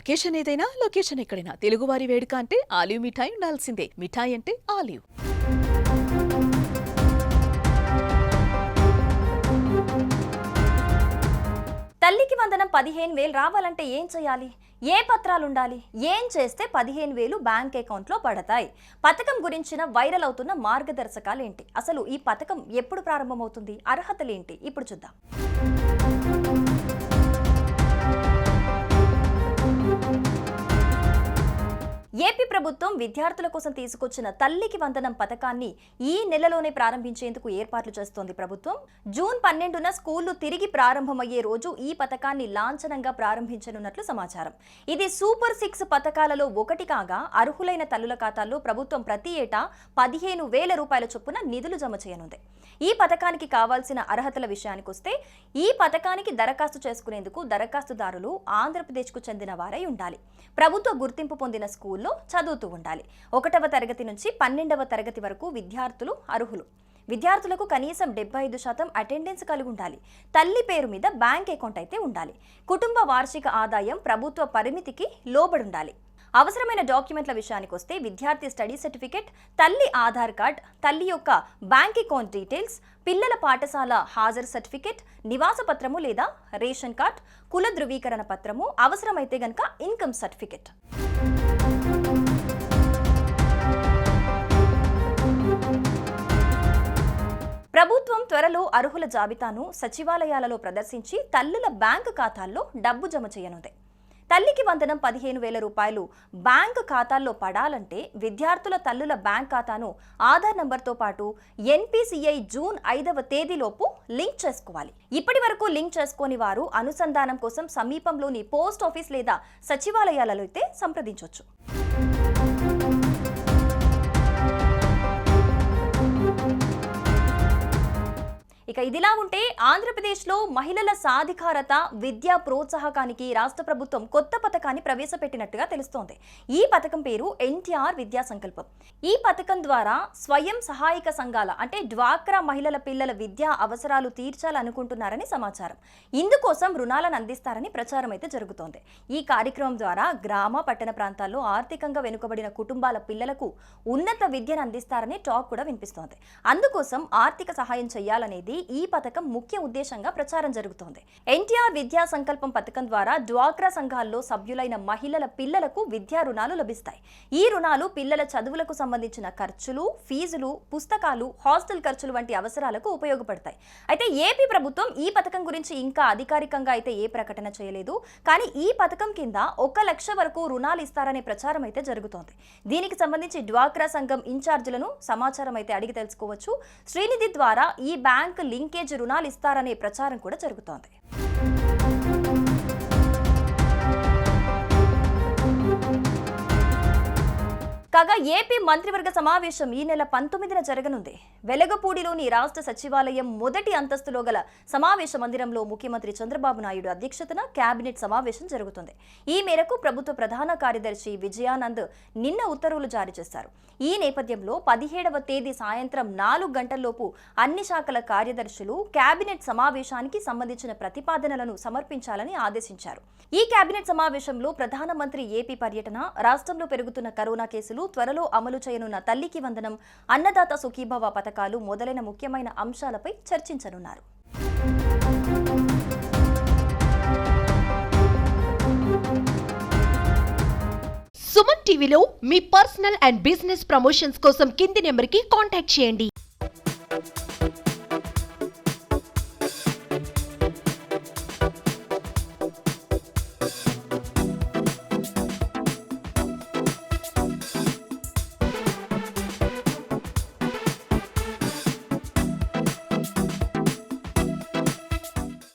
Occasion ఏదైనా location ఎక్కడైనా తెలుగువారి వేడుక అంటే ఆలివ్ మిఠాయి ఉండాల్సిందే. మిఠాయి అంటే ఆలివ్. తల్లికి వందనం 15,000 రావాలంటే ఏం చేయాలి? ఏ పత్రాలుండాలి? ఏం చేస్తే 15,000 బ్యాంక్ అకౌంట్లో పడతాయి? పథకం గురించిన వైరల్ అవుతున్న మార్గదర్శకాలేంటి? అసలు ఈ పథకం ఎప్పుడు ప్రారంభమవుతుంది? అర్హతలేంటి? ఇప్పుడు చూద్దాం. ఏపీ ప్రభుత్వం విద్యార్థుల కోసం తీసుకొచ్చిన తల్లికి వందనం పథకాన్ని ఈ నెలలోనే ప్రారంభించేందుకు ఏర్పాట్లు చేస్తోంది ప్రభుత్వం. జూన్ 12న స్కూళ్లు తిరిగి ప్రారంభమయ్యే రోజు ఈ పథకాన్ని లాంఛనంగా ప్రారంభించనున్నట్లు సమాచారం. ఇది సూపర్ 6 పథకాలలో ఒకటి కాగా అర్హులైన తల్లుల ఖాతాల్లో ప్రభుత్వం ప్రతి ఏటా 15,000 రూపాయల చొప్పున నిధులు జమ చేయనుంది. ఈ పథకానికి కావాల్సిన అర్హతల విషయానికొస్తే ఈ పథకానికి దరఖాస్తు చేసుకునేందుకు దరఖాస్తుదారులు ఆంధ్రప్రదేశ్కు చెందిన వారై ఉండాలి. ప్రభుత్వ గుర్తింపు పొందిన స్కూల్లో చదువుతూ ఉండాలి. 1వ తరగతి నుంచి 12వ తరగతి వరకు విద్యార్థులు అర్హులు. విద్యార్థులకు కనీసం 75% అటెండెన్స్ కలిగి ఉండాలి. తల్లి పేరు మీద బ్యాంక్ అకౌంట్ అయితే ఉండాలి. కుటుంబ వార్షిక ఆదాయం ప్రభుత్వ పరిమితికి లోబడి ఉండాలి. అవసరమైన డాక్యుమెంట్ల విషయానికి వస్తే విద్యార్థి స్టడీ సర్టిఫికెట్, తల్లి ఆధార్ కార్డ్, తల్లి యొక్క బ్యాంక్ అకౌంట్ డీటెయిల్స్, పిల్లల పాఠశాల హాజరు సర్టిఫికెట్, నివాస పత్రము లేదా రేషన్ కార్డ్, కుల ధృవీకరణ పత్రము, అవసరమైతే గనక ఇన్కమ్ సర్టిఫికెట్. ప్రభుత్వం త్వరలో అర్హుల జాబితాను సచివాలయాలలో ప్రదర్శించి తల్లుల బ్యాంకు ఖాతాల్లో డబ్బు జమ చేయనుంది. తల్లికి వందనం 15,000 రూపాయలు బ్యాంకు ఖాతాల్లో పడాలంటే విద్యార్థుల తల్లుల బ్యాంక్ ఖాతాను ఆధార్ నంబర్తో పాటు NPCI జూన్ 5వ తేదీలోపు లింక్ చేసుకోవాలి. ఇప్పటి వరకు లింక్ చేసుకోని వారు అనుసంధానం కోసం సమీపంలోని పోస్ట్ ఆఫీస్ లేదా సచివాలయాలలో అయితే సంప్రదించవచ్చు. ఇక ఇదిలా ఉంటే ఆంధ్రప్రదేశ్లో మహిళల సాధికారత, విద్యా ప్రోత్సాహకానికి రాష్ట్ర ప్రభుత్వం కొత్త పథకాన్ని ప్రవేశపెట్టినట్టుగా తెలుస్తోంది. ఈ పథకం పేరు NTR విద్యా సంకల్పం. ఈ పథకం ద్వారా స్వయం సహాయక సంఘాల అంటే డ్వాక్రా మహిళల పిల్లల విద్యా అవసరాలు తీర్చాలనుకుంటున్నారని సమాచారం. ఇందుకోసం రుణాలను అందిస్తారని ప్రచారం అయితే జరుగుతోంది. ఈ కార్యక్రమం ద్వారా గ్రామ, పట్టణ ప్రాంతాల్లో ఆర్థికంగా వెనుకబడిన కుటుంబాల పిల్లలకు ఉన్నత విద్యను అందిస్తారని టాక్ కూడా వినిపిస్తోంది. అందుకోసం ఆర్థిక సహాయం చేయాలనేది ఈ పథకం ముఖ్య ఉద్దేశంగా ప్రచారం జరుగుతోంది. NTR విద్యా సంకల్పం పథకం ద్వారా డ్వాక్రా సంఘాల్లో సభ్యులైన మహిళల పిల్లలకు విద్యా రుణాలు లభిస్తాయి. ఈ రుణాలు పిల్లల చదువులకు సంబంధించిన ఖర్చులు, ఫీజులు, పుస్తకాలు, హాస్టల్ ఖర్చులు వంటి అవసరాలకు ఉపయోగపడతాయి. అయితే ఏపీ ప్రభుత్వం ఈ పథకం గురించి ఇంకా అధికారికంగా అయితే ఏ ప్రకటన చేయలేదు. కానీ ఈ పథకం కింద 1 లక్ష వరకు రుణాలు ఇస్తారనే ప్రచారం అయితే జరుగుతోంది. దీనికి సంబంధించి డ్వాక్రా సంఘం ఇన్ఛార్జీలను సమాచారం అయితే అడిగి తెలుసుకోవచ్చు. శ్రీనిధి ద్వారా ఈ బ్యాంక్ లింకేజ్ రుణాలు ఇస్తారనే ప్రచారం కూడా జరుగుతోంది. కాగా ఏపీ మంత్రివర్గ సమావేశం ఈ నెల 19న జరగనుంది. వెలగపూడిలోని రాష్ట్ర సచివాలయం మొదటి అంతస్తులో గల సమావేశ మందిరంలో ముఖ్యమంత్రి చంద్రబాబు నాయుడు అధ్యక్షతన కేబినెట్ సమావేశం జరుగుతుంది. ఈ మేరకు ప్రభుత్వ ప్రధాన కార్యదర్శి విజయానంద్ నిన్న ఉత్తర్వులు జారీ చేశారు. ఈ నేపథ్యంలో 17వ తేదీ సాయంత్రం 4 గంటల్లోపు అన్ని శాఖల కార్యదర్శులు కేబినెట్ సమావేశానికి సంబంధించిన ప్రతిపాదనలను సమర్పించాలని ఆదేశించారు. ఈ కేబినెట్ సమావేశంలో ప్రధానమంత్రి ఏపీ పర్యటన, రాష్ట్రంలో పెరుగుతున్న కరోనా కేసులు, త్వరలో అమలు చేయనున్న తల్లికి వందనం, అన్నదాత సుఖీభవ పథకాలు మొదలైన ముఖ్యమైన అంశాలపై చర్చించనున్నారు. సుమన్ టీవీలో మీ పర్సనల్ అండ్ బిజినెస్ ప్రమోషన్స్ కోసం కింది నెంబర్కి కాంటాక్ట్ చేయండి.